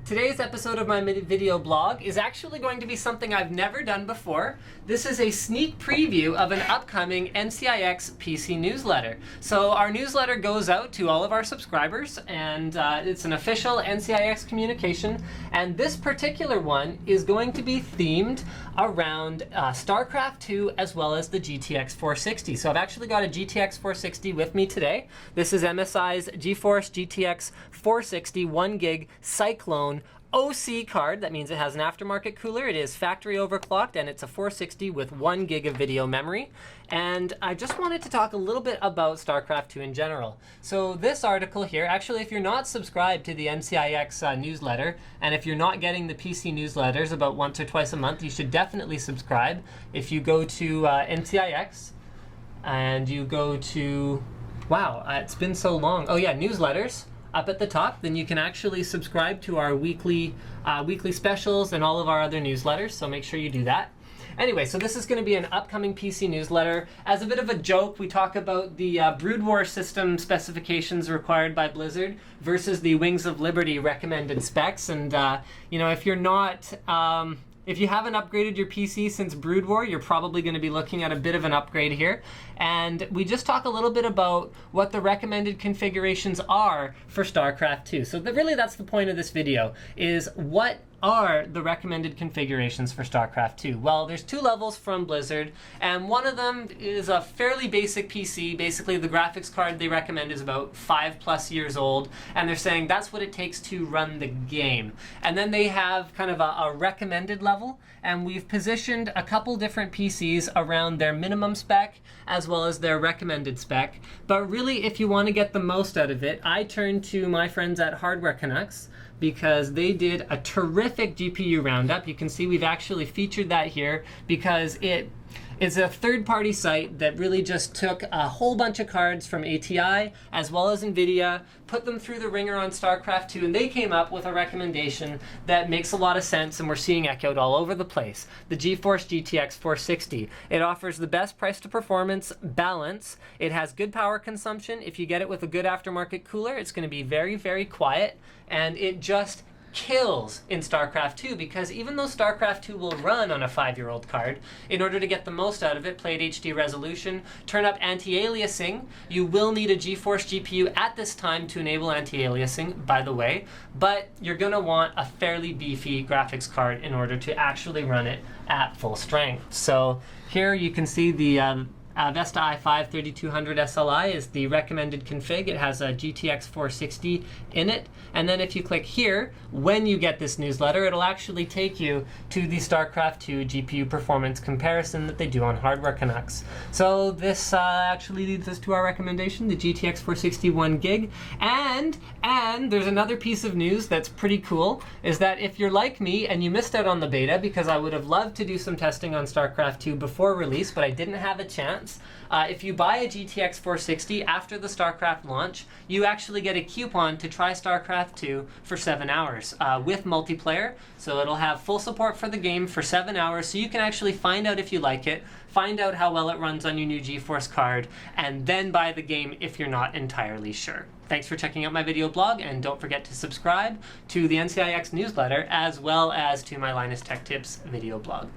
Today's episode of my video blog is actually going to be something I've never done before. This is a sneak preview of an upcoming NCIX PC newsletter. So our newsletter goes out to all of our subscribers, and it's an official NCIX communication. And this particular one is going to be themed around Starcraft II as well as the GTX 460. So I've actually got a GTX 460 with me today. This is MSI's GeForce GTX 460 1 gig Cyclone OC card. That means it has an aftermarket cooler. It is factory overclocked, and it's a 460 with 1 gig of video memory. And I just wanted to talk a little bit about Starcraft II in general. So this article here, actually, if you're not subscribed to the NCIX newsletter, and if you're not getting the PC newsletters about once or twice a month, you should definitely subscribe. If you go to NCIX and you go to, wow, it's been so long. Oh yeah, newsletters. Up at the top, then you can actually subscribe to our weekly specials and all of our other newsletters, so make sure you do that. Anyway, so this is going to be an upcoming PC newsletter. As a bit of a joke, we talk about the Brood War system specifications required by Blizzard versus the Wings of Liberty recommended specs. And you know, if you're not if you haven't upgraded your PC since Brood War, you're probably going to be looking at a bit of an upgrade here. And we just talk a little bit about what the recommended configurations are for Starcraft II. So really that's the point of this video, is what are the recommended configurations for Starcraft II? Well, there's two levels from Blizzard, and one of them is a fairly basic PC. Basically, the graphics card they recommend is about 5+ years old, and they're saying that's what it takes to run the game. And then they have kind of a recommended level, and we've positioned a couple different PCs around their minimum spec as well as their recommended spec. But really, if you want to get the most out of it, I turn to my friends at Hardware Canucks, because they did a terrific GPU roundup. You can see we've actually featured that here because it is a third-party site that really just took a whole bunch of cards from ATI as well as NVIDIA, put them through the ringer on Starcraft II, and they came up with a recommendation that makes a lot of sense, and we're seeing echoed all over the place. The GeForce GTX 460. It offers the best price to performance balance. It has good power consumption. If you get it with a good aftermarket cooler, it's going to be very, very quiet, and it just kills in Starcraft II, because even though Starcraft II will run on a 5-year-old card, in order to get the most out of it, play at HD resolution, turn up anti-aliasing, you will need a GeForce GPU at this time to enable anti-aliasing, by the way, but you're going to want a fairly beefy graphics card in order to actually run it at full strength. So here you can see the Vesta i5 3200 SLI is the recommended config. It has a GTX 460 in it. And then if you click here, when you get this newsletter, it'll actually take you to the Starcraft II GPU performance comparison that they do on Hardware Canucks. So this actually leads us to our recommendation, the GTX 460 1 gig. And there's another piece of news that's pretty cool, is that if you're like me and you missed out on the beta, because I would have loved to do some testing on Starcraft II before release, but I didn't have a chance, if you buy a GTX 460 after the StarCraft launch, you actually get a coupon to try Starcraft II for 7 hours with multiplayer. So it'll have full support for the game for 7 hours, so you can actually find out if you like it, find out how well it runs on your new GeForce card, and then buy the game if you're not entirely sure. Thanks for checking out my video blog, and don't forget to subscribe to the NCIX newsletter as well as to my Linus Tech Tips video blog.